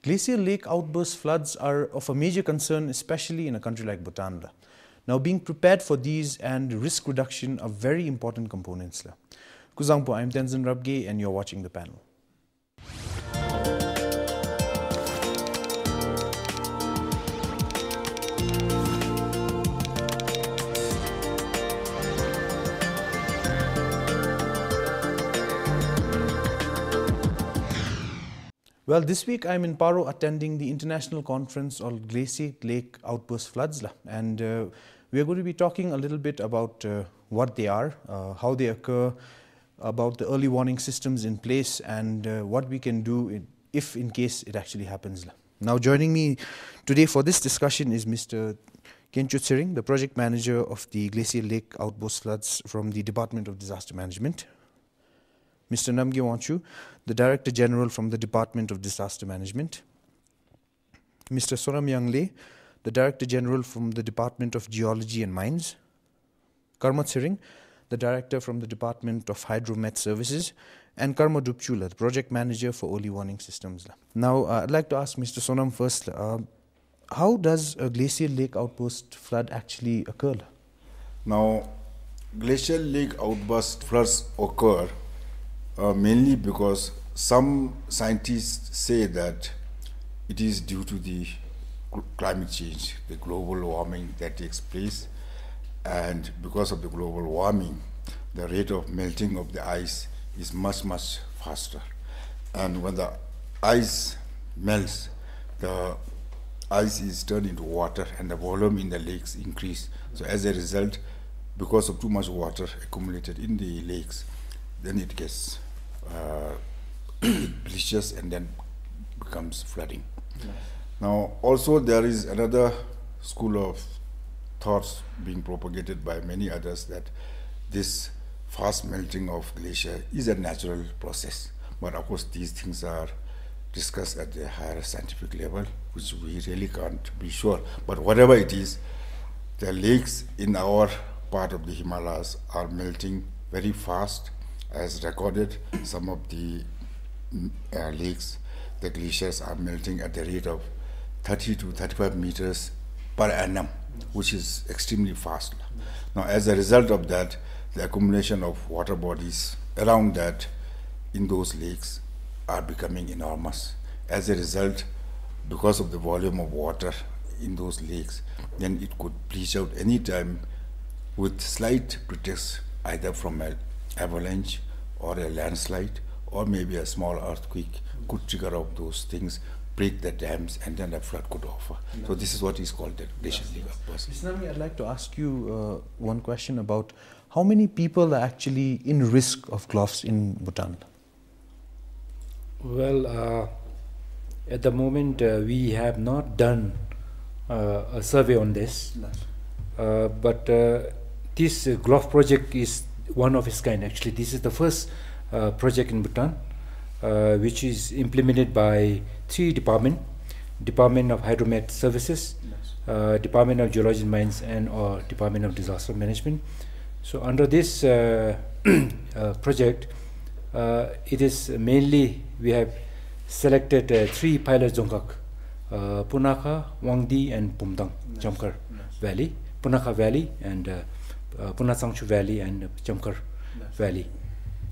Glacial lake outburst floods are of a major concern, especially in a country like Bhutan. Now, being prepared for these and risk reduction are very important components. Kuzangpo, I'm Tenzin Rabgye and you're watching the panel. Well, this week I'm in Paro attending the international conference on Glacial Lake Outburst Floods, and we are going to be talking a little bit about what they are, how they occur, about the early warning systems in place, and what we can do if in case it actually happens. Now, joining me today for this discussion is Mr. Khencho Tsering, the project manager of the Glacial Lake Outburst Floods from the Department of Disaster Management. Mr. Namgye Wangchu, the Director General from the Department of Disaster Management. Mr. Sonam Yangle, the Director General from the Department of Geology and Mines. Karma Tsering, the Director from the Department of Hydromet Services. And Karma Dupchula, the Project Manager for Early Warning Systems. Now, I'd like to ask Mr. Sonam first, how does a glacial lake outburst flood actually occur? Now, glacial lake outburst floods occur mainly because some scientists say that it is due to the climate change, the global warming that takes place, and because of the global warming, the rate of melting of the ice is much, much faster. And when the ice melts, the ice is turned into water and the volume in the lakes increase. So as a result, because of too much water accumulated in the lakes, then it gets it bleaches and then becomes flooding. Yes. Now, also there is another school of thoughts being propagated by many others that this fast melting of glacier is a natural process. But of course, these things are discussed at the higher scientific level, which we really can't be sure. But whatever it is, the lakes in our part of the Himalayas are melting very fast. As recorded, some of the lakes, the glaciers are melting at the rate of 30 to 35 meters per annum, which is extremely fast. Now, as a result of that, the accumulation of water bodies around that in those lakes are becoming enormous. As a result, because of the volume of water in those lakes, then it could bleach out any time with slight pretext, either from an avalanche or a landslide or maybe a small earthquake could trigger up those things, break the dams, and then a flood could offer. No. So this is what is called the glacial lake outburst. Mr. Nami, I'd like to ask you one question about how many people are actually in risk of GLOFs in Bhutan? Well, at the moment we have not done a survey on this, but this GLOF project is one of its kind. Actually, this is the first project in Bhutan which is implemented by three departments: Department of Hydromet Services, Department of Geology and Mines, and Department of Disaster Management. So under this project, it is mainly we have selected three pilot zongkak: Punakha, Wangdi, and Pumdang Jamkar Valley, Punakha Valley, and Punasangshu Valley, and Jamkar Valley.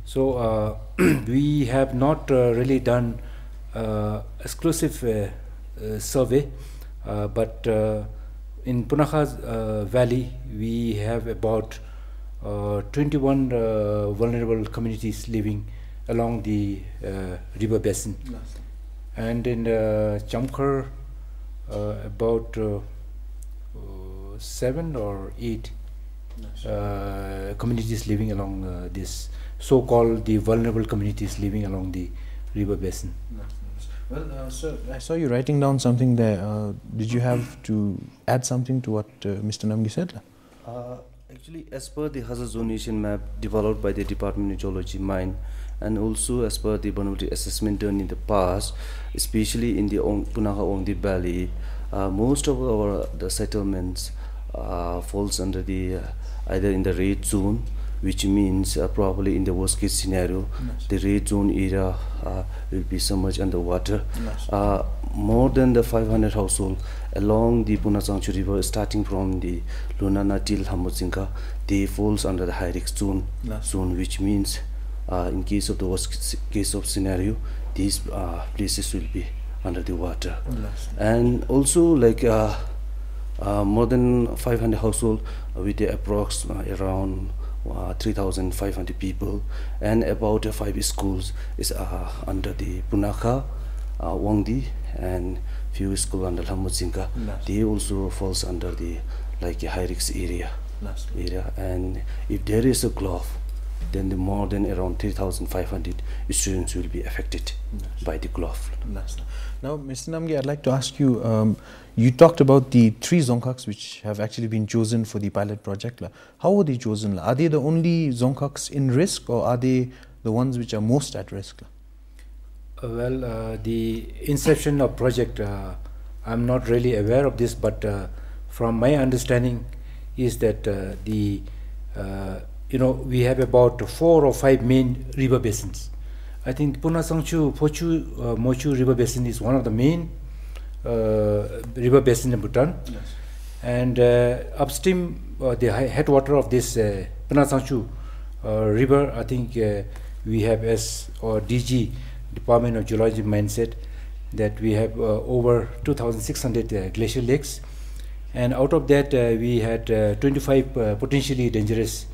So we have not really done exclusive survey, but in Punakha Valley we have about 21 vulnerable communities living along the river basin, and in Jamkar about 7 or 8 communities living along this so-called the vulnerable communities living along the river basin. Well, sir, I saw you writing down something there. Did you have to add something to what Mr. Namgye said? Actually, as per the hazard zonation map developed by the Department of Geology Mine, and also as per the vulnerability assessment done in the past, especially in the Punakha Ongdi Valley, most of the settlements falls under the either in the red zone, which means probably in the worst case scenario, the red zone area will be submerged underwater. more than the 500 households along the Punasangchu River, starting from the Lunana till Hamutsinka, they falls under the high risk zone, which means in case of the worst case of scenario, these places will be under the water. And also like more than 500 households with approx around 3,500 people, and about 5 schools is under the Punakha, Wangdi, and few schools under Hamutsinka. They also falls under the like a high risk area. And if there is a GLOF, then the more than around 3,500 students will be affected by the GLOF. Now, Mr. Namgye, I'd like to ask you, you talked about the 3 Dzongkhaks which have actually been chosen for the pilot project. How were they chosen? Are they the only Dzongkhaks in risk, or are they the ones which are most at risk? Well, the inception of project, I'm not really aware of this, but from my understanding is that we have about 4 or 5 main river basins. I think Punasangchu, Phochu, Mochu river basin is one of the main river basin in Bhutan. And upstream, the headwater of this Punasangchu river, I think we have DG, Department of Geology mindset, that we have over 2,600 glacial lakes, and out of that we had 25 potentially dangerous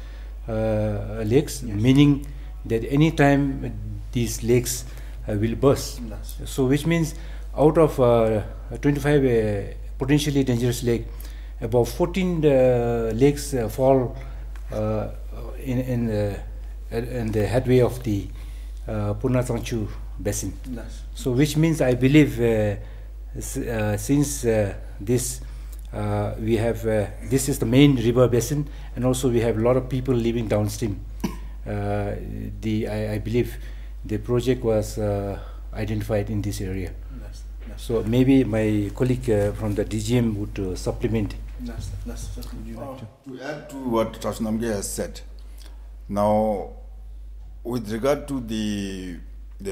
lakes, meaning that any time these lakes will burst. So which means out of 25 potentially dangerous lake, about 14 lakes fall in the headway of the Punasangchu basin. So which means I believe since this we have this is the main river basin, and also we have a lot of people living downstream. I believe the project was identified in this area. So maybe my colleague from the DGM would supplement. To add to what Dr. Namgye has said, now with regard to the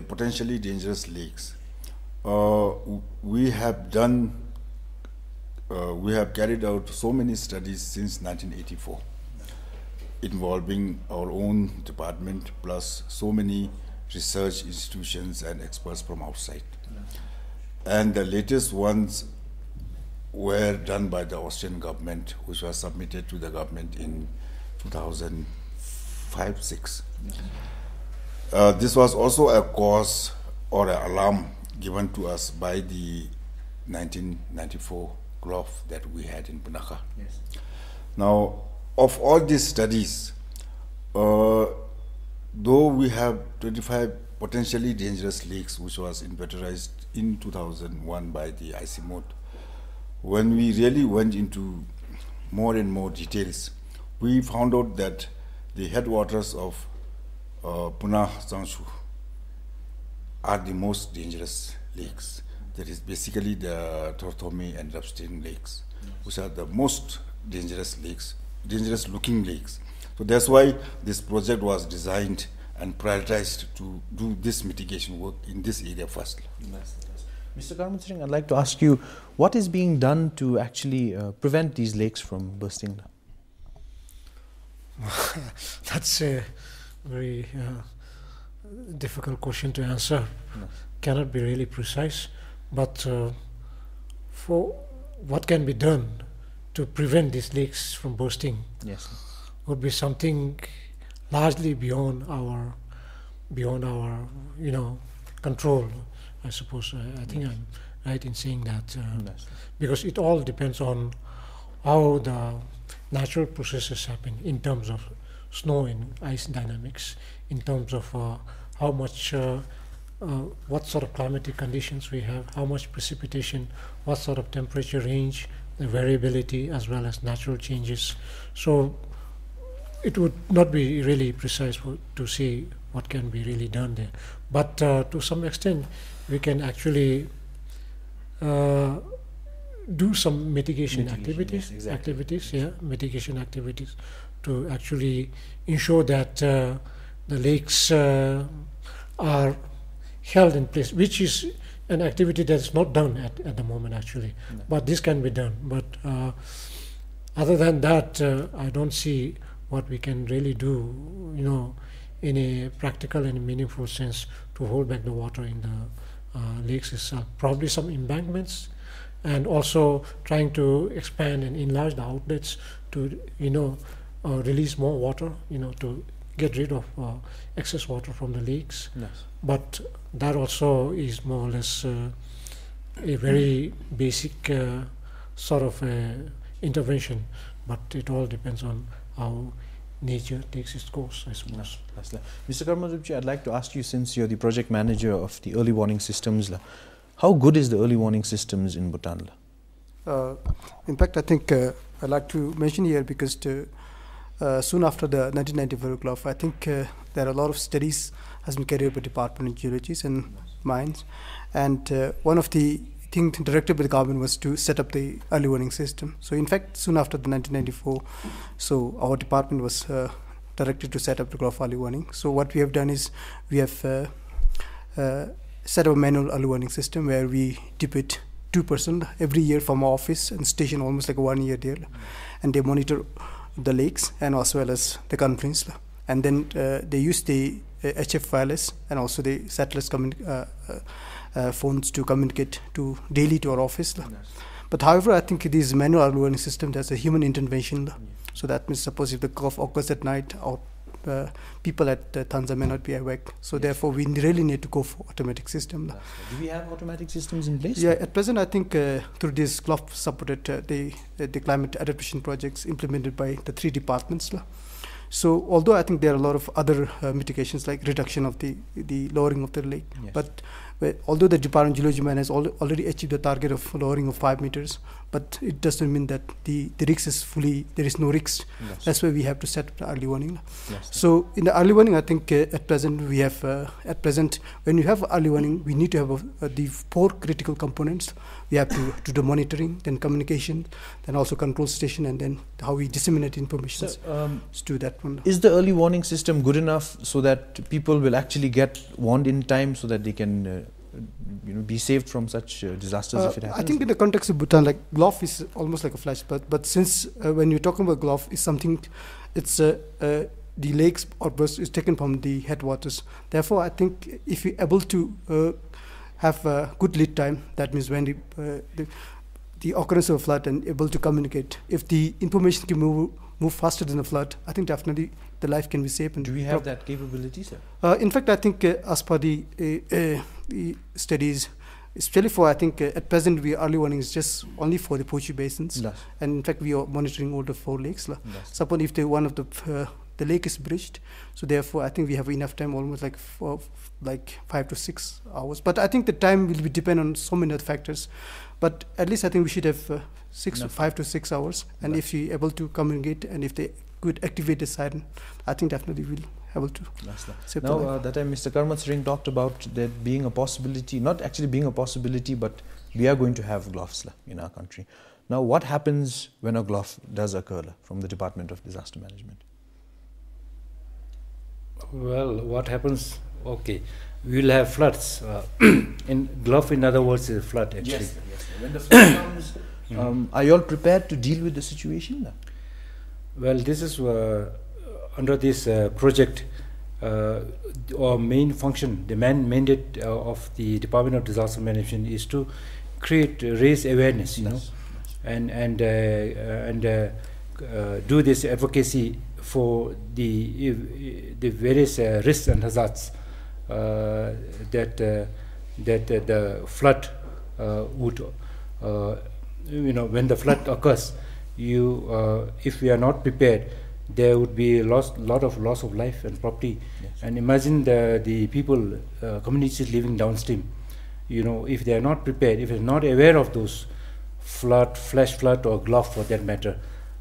potentially dangerous lakes, we have carried out so many studies since 1984, involving our own department plus so many research institutions and experts from outside. And the latest ones were done by the Austrian government, which was submitted to the government in 2005-06. This was also a cause or an alarm given to us by the 1994 GLOF that we had in Punakha. Now, of all these studies, though we have 25 potentially dangerous lakes, which was inventarized in 2001 by the ICMOD, when we really went into more and more details, we found out that the headwaters of Punasangchu are the most dangerous lakes. That is basically the Torthome and Rabgye lakes, which are the most dangerous lakes, dangerous looking lakes. So that's why this project was designed and prioritized to do this mitigation work in this area first. Mr. Karmatsring, I'd like to ask you, what is being done to actually prevent these lakes from bursting? That's a very difficult question to answer. Cannot be really precise, but for what can be done to prevent these lakes from bursting would be something largely beyond our control, I suppose. I think I'm right in saying that, because it all depends on how the natural processes happen in terms of snow and ice dynamics, in terms of how much, what sort of climatic conditions we have, how much precipitation, what sort of temperature range, the variability, as well as natural changes. So it would not be really precise to say what can be really done there. But to some extent, we can actually do some mitigation activities, mitigation activities to actually ensure that the lakes are held in place, which is an activity that's not done at the moment actually. No. But this can be done. But other than that, I don't see what we can really do, in a practical and meaningful sense to hold back the water in the lakes itself. Probably some embankments, and also trying to expand and enlarge the outlets to, release more water, to get rid of excess water from the lakes. Yes. But that also is more or less a very basic sort of intervention, but it all depends on how nature takes its course, I suppose. Mr. Karmadupji, I'd like to ask you, since you're the project manager of the early warning systems, how good is the early warning systems in Bhutan? In fact, I think I'd like to mention here, because soon after the 1994 GLOF, I think there are a lot of studies has been carried out by Department of Geology and Mines, and one of the things directed by the government was to set up the early warning system. So in fact, soon after the 1994, so our department was directed to set up the GLOF early warning. So what we have done is we have set up a manual early warning system where we depute 2% every year from our office and station almost like 1 year there, and they monitor the lakes and as well as the conference, and then they use the HF wireless and also the satellite phones to communicate daily to our office. Yes. But however, I think this manual early warning system, there's a human intervention. So that means suppose if the GLOF occurs at night, or people at Tenzin may not be awake. So therefore, we really need to go for automatic system. Do we have automatic systems in place? Yeah, at present, I think through this GLOF supported the climate adaptation projects implemented by the 3 departments. So although I think there are a lot of other mitigations like reduction of the lowering of the lake, Yes. but although the Department of Geology has already achieved the target of lowering of 5 meters, but it doesn't mean that the risk is there is no risk. Yes. That's why we have to set up the early warning. Yes. So in the early warning, I think at present we have, when you have early warning, we need to have the 4 critical components. We have to do the monitoring, then communication, then also control station, and then how we disseminate information. So, to that one. is the early warning system good enough so that people will actually get warned in time so that they can be saved from such disasters if it happens? I think in the context of Bhutan, like GLOF is almost like a flash, but since when you're talking about GLOF, is something, it's the lakes or burst is taken from the headwaters. Therefore, I think if you're able to have a good lead time, that means when the occurrence of a flood and able to communicate, if the information can move faster than a flood, I think definitely the life can be saved. And do we have that capability, sir? In fact, I think as per the studies, especially for, I think at present early warning is just only for the Pochi basins, Yes. and in fact we are monitoring all the 4 lakes. Yes. Suppose if one of the lake is breached, so therefore I think we have enough time, almost like 5 to 6 hours. But I think the time will be depend on so many other factors. But at least I think we should have 5 to 6 hours, and if we able to communicate, and if they could activate the siren, I think definitely we'll able to save the life. Now, that time Mr. Karmat Singh talked about there being a possibility, not actually being a possibility, but we are going to have GLOFs in our country. Now, what happens when a GLOF does occur from the Department of Disaster Management? Well, what happens? Okay, we will have floods. In GLOF, in other words, is a flood actually. Yes. When the flood comes, are you all prepared to deal with the situation? Well, this is under this project. Our main function, the main mandate of the Department of Disaster Management is to raise awareness, and do this advocacy for the various risks and hazards that the flood would, when the flood occurs, if we are not prepared, there would be a lot of loss of life and property. Yes. And imagine the people, communities living downstream, if they are not prepared, if they are not aware of those flash flood or GLOF for that matter,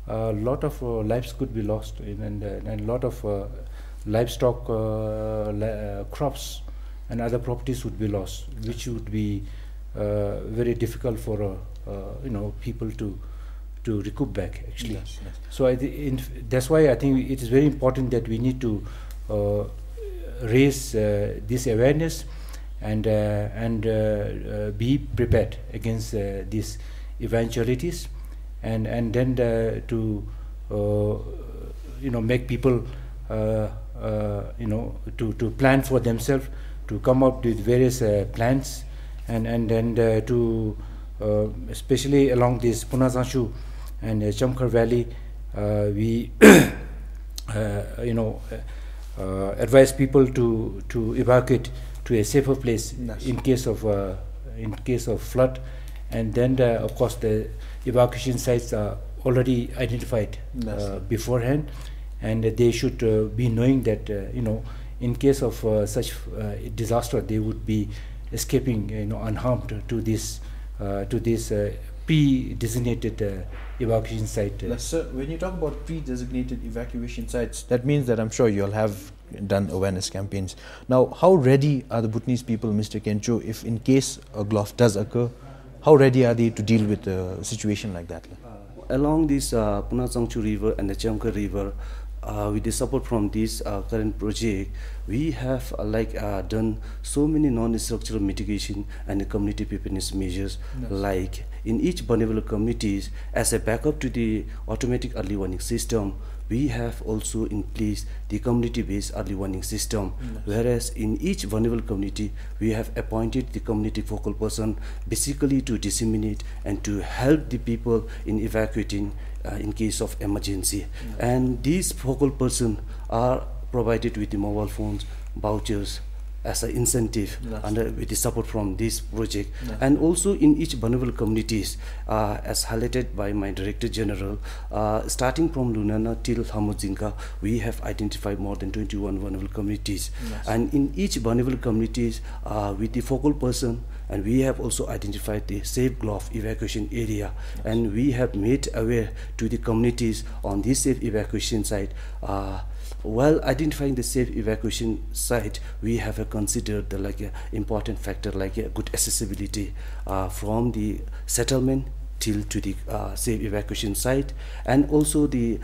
a lot of lives could be lost, and a lot of livestock, crops and other properties would be lost, which would be very difficult for people to recoup back actually. Yes, yes. So that's why I think it is very important that we need to raise this awareness and be prepared against these eventualities, and then to make people to plan for themselves, to come up with various plans, and then to especially along this Punazanshu and Chamkhar Valley, we advise people to evacuate to a safer place in case of flood, and then of course the evacuation sites are already identified beforehand, and they should be knowing that in case of such disaster they would be escaping unharmed to this pre-designated evacuation site. Sir, when you talk about pre-designated evacuation sites, that means that I'm sure you'll have done awareness campaigns. Now, how ready are the Bhutanese people, Mr. Kencho, if in case a GLOF does occur, how ready are they to deal with a situation like that? Along this Punasangchu River and the Chamkhar River, with the support from this current project, we have done so many non-structural mitigation and community preparedness measures. Like in each vulnerable communities, as a backup to the automatic early warning system, we have also in place the community-based early warning system. Whereas in each vulnerable community, we have appointed the community focal person basically to disseminate and to help the people in evacuating in case of emergency. And these focal person are provided with the mobile phones, vouchers as an incentive with the support from this project. And also in each vulnerable communities, as highlighted by my Director General, starting from Lunana till Hamudzinka, we have identified more than 21 vulnerable communities. And in each vulnerable communities, with the focal person, and we have also identified the safe GLOF evacuation area, and we have made aware to the communities on this safe evacuation site. While identifying the safe evacuation site, we have considered the important factor like good accessibility from the settlement till to the safe evacuation site, and also the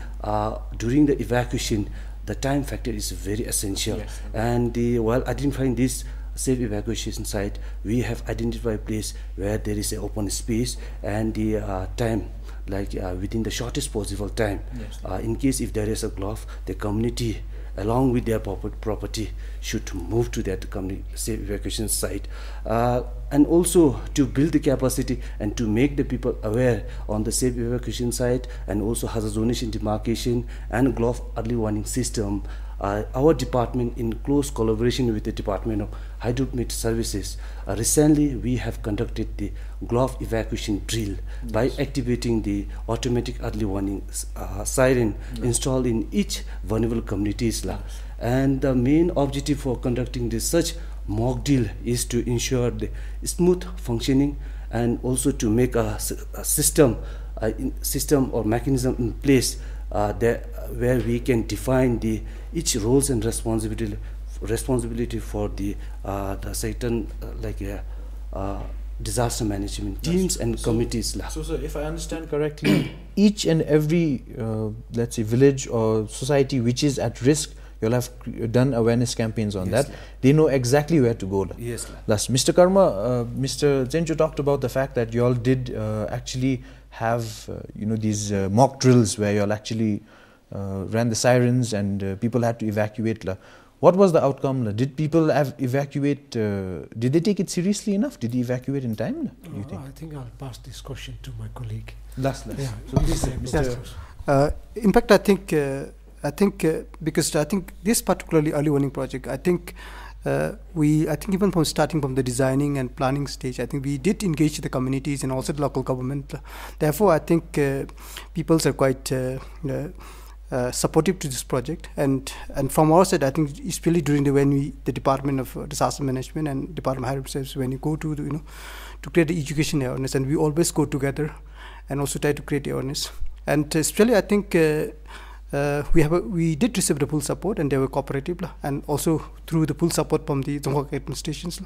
during the evacuation, the time factor is very essential. And while identifying this safe evacuation site, we have identified a place where there is an open space, and the time within the shortest possible time. In case if there is a GLOF, the community along with their property should move to that community safe evacuation site, and also to build the capacity and to make the people aware on the safe evacuation site, and also hazard zonation demarcation and GLOF early warning system. Our department, in close collaboration with the Department of Hydrometeorology Services, recently we have conducted the GLOF evacuation drill by activating the automatic early warning siren installed in each vulnerable communities. And the main objective for conducting this such mock drill is to ensure the smooth functioning, and also to make a system or mechanism in place where we can define each roles and responsibility for the certain disaster management teams and committees. So if I understand correctly, each and every let's say village or society which is at risk, you'll have done awareness campaigns on that. They know exactly where to go. Thus, Mr. Karma, Mr. Zencho talked about the fact that you all did actually have these mock drills where you all actually ran the sirens and people had to evacuate. What was the outcome? Did people evacuate? Did they take it seriously enough? Did they evacuate in time? You think? I think I'll pass this question to my colleague. That's yeah. So please, Mr. In fact, I think because I think this particularly early warning project, I think even from starting from the designing and planning stage, I think we did engage the communities and also the local government. Therefore, I think people are quite supportive to this project, and from our side, I think especially during the Department of Disaster Management and Department of Hydrometeorology Services, when you go to to create the education awareness, and we always go together and also try to create awareness. And especially, I think we did receive the full support, and they were cooperative, and also through the full support from the Zonghak administrations.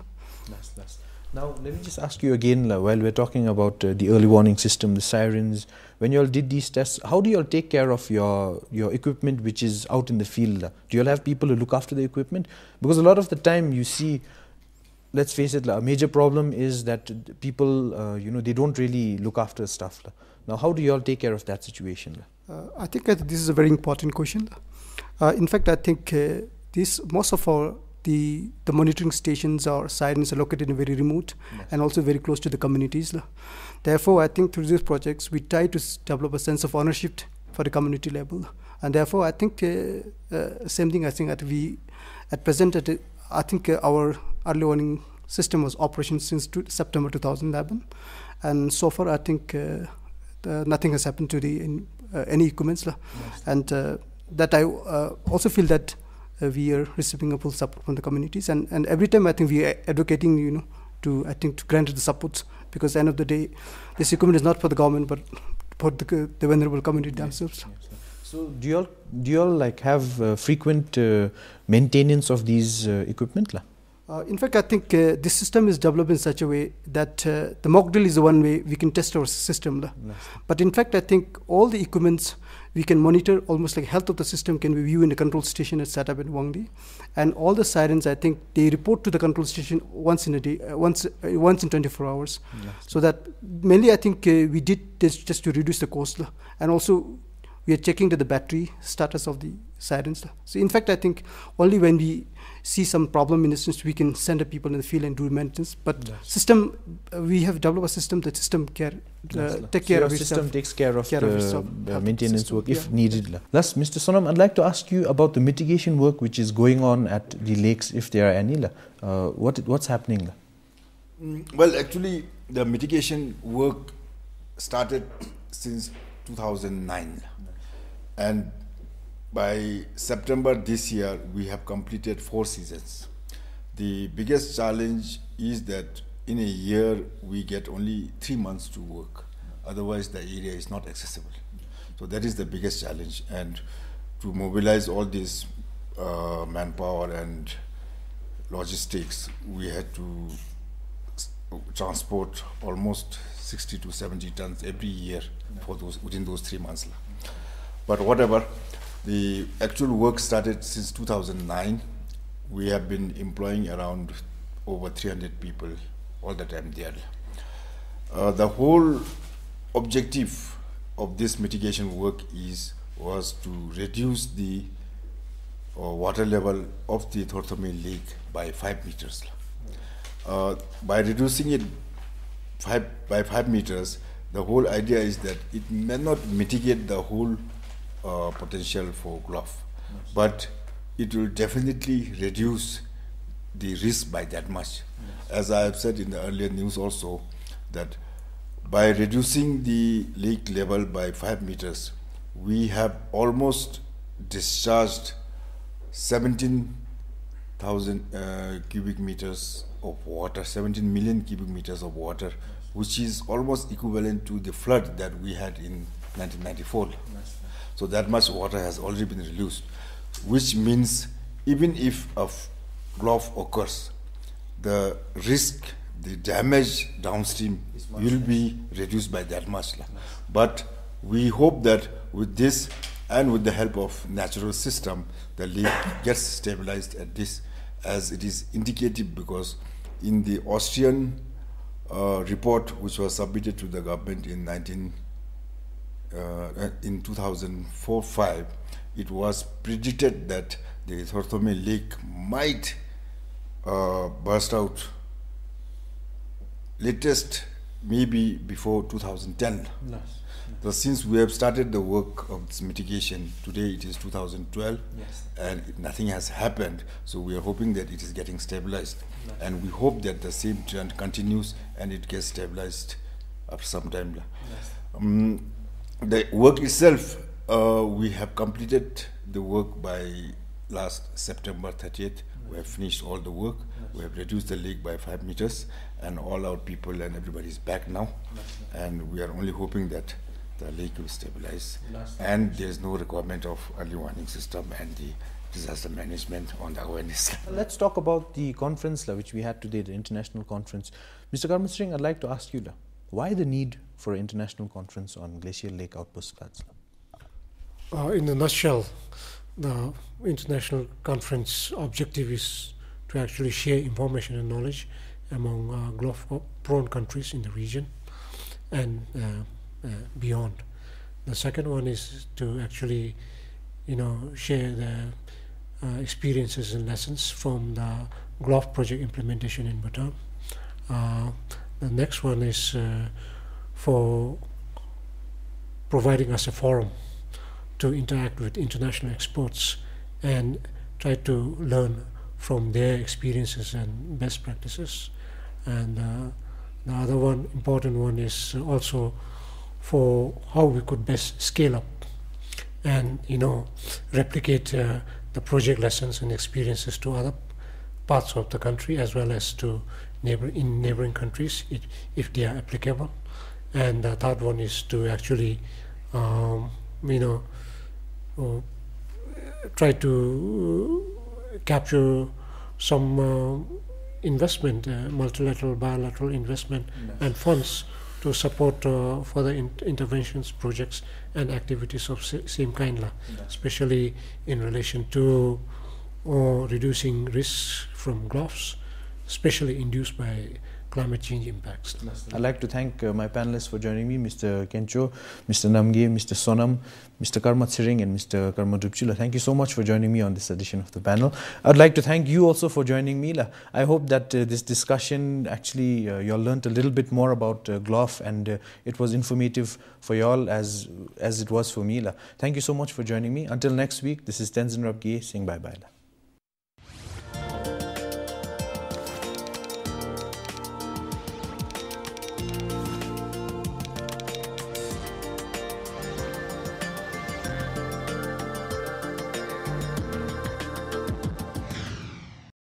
Now, let me just ask you again, while we're talking about the early warning system, the sirens, when you all did these tests, how do you all take care of your equipment which is out in the field? Do you all have people who look after the equipment? Because a lot of the time you see let's face it, a major problem is that people, you know, they don't really look after stuff. Now, how do you all take care of that situation? I think this is a very important question. In fact, I think most of the monitoring stations or sirens are located in very remote and also very close to the communities. Therefore, I think through these projects, we try to develop a sense of ownership for the community level. And therefore, I think same thing. I think that we at present, I think our early warning system was operational since September 2011, and so far I think nothing has happened to any equipments. And that I also feel that we are receiving a full support from the communities, and every time I think we are advocating, you know, to grant the support, because at the end of the day, this equipment is not for the government but for the vulnerable community themselves. So do you all like have frequent maintenance of these equipment? In fact, I think this system is developed in such a way that the mock drill is the one way we can test our system. But in fact, I think all the equipments we can monitor, almost like health of the system can be viewed in the control station that's set up in Wangdi. And all the sirens, I think they report to the control station once in a day, once in 24 hours. So that mainly I think we did this just to reduce the cost. And also we are checking the battery status of the sirens. So in fact, I think only when we see some problem in instance, we can send the people in the field and do maintenance. But system, we have developed a system that system take care of itself. System takes care of the maintenance system, work if needed. Thus, Mr. Sonam, I'd like to ask you about the mitigation work which is going on at the lakes, if there are any. What's happening? Well, actually, the mitigation work started since 2009, and by September this year, we have completed 4 seasons. The biggest challenge is that in a year, we get only 3 months to work. Otherwise, the area is not accessible. So that is the biggest challenge. And to mobilize all this manpower and logistics, we had to transport almost 60 to 70 tons every year for within those 3 months. But whatever, the actual work started since 2009. We have been employing around over 300 people all the time there. The whole objective of this mitigation work was to reduce the water level of the Thorthome Lake by 5 meters. By reducing it by 5 meters, the whole idea is that it may not mitigate the whole potential for GLOF, but it will definitely reduce the risk by that much. As I have said in the earlier news also, that by reducing the lake level by 5 meters, we have almost discharged 17,000 cubic meters of water, 17 million cubic meters of water, which is almost equivalent to the flood that we had in 1994. So that much water has already been reduced, which means even if a GLOF occurs, the risk, the damage downstream will be reduced by that much. But we hope that with this and with the help of natural system, the lake gets stabilized at this, as it is indicative, because in the Austrian report which was submitted to the government in 2004-05, it was predicted that the Thorthome Lake might burst out latest maybe before 2010. So since we have started the work of this mitigation, today it is 2012, and nothing has happened, so we are hoping that it is getting stabilized, and we hope that the same trend continues and it gets stabilized after some time. The work itself, we have completed the work by last September 30th. We have finished all the work. We have reduced the lake by 5 meters, and all our people and everybody is back now. And we are only hoping that the lake will stabilize, and there is no requirement of early warning system and the disaster management on the awareness. Let's talk about the conference which we had today, the international conference. Mr. Garmensring, I'd like to ask you, why the need for an international conference on glacial lake outburst floods? In a nutshell, the international conference objective is to actually share information and knowledge among GLOF prone countries in the region and beyond. The second one is to actually, share the experiences and lessons from the GLOF project implementation in Bhutan. The next one is for providing us a forum to interact with international experts and try to learn from their experiences and best practices. And the other one, important one, is also for how we could best scale up and replicate the project lessons and experiences to other parts of the country as well as to neighboring countries if they are applicable. And the third one is to actually try to capture some investment, multilateral, bilateral investment and funds to support further interventions, projects and activities of same kind, especially in relation to reducing risks from GLOFs, especially induced by climate change impacts. I'd like to thank my panelists for joining me, Mr. Kencho, Mr. Namgye, Mr. Sonam, Mr. Karma Tsiring and Mr. Karma Drupchila. Thank you so much for joining me on this edition of the panel. I'd like to thank you also for joining me. I hope that this discussion actually you all learned a little bit more about GLOF and it was informative for you all as it was for me. Thank you so much for joining me. Until next week, this is Tenzin Rabgye saying bye-bye.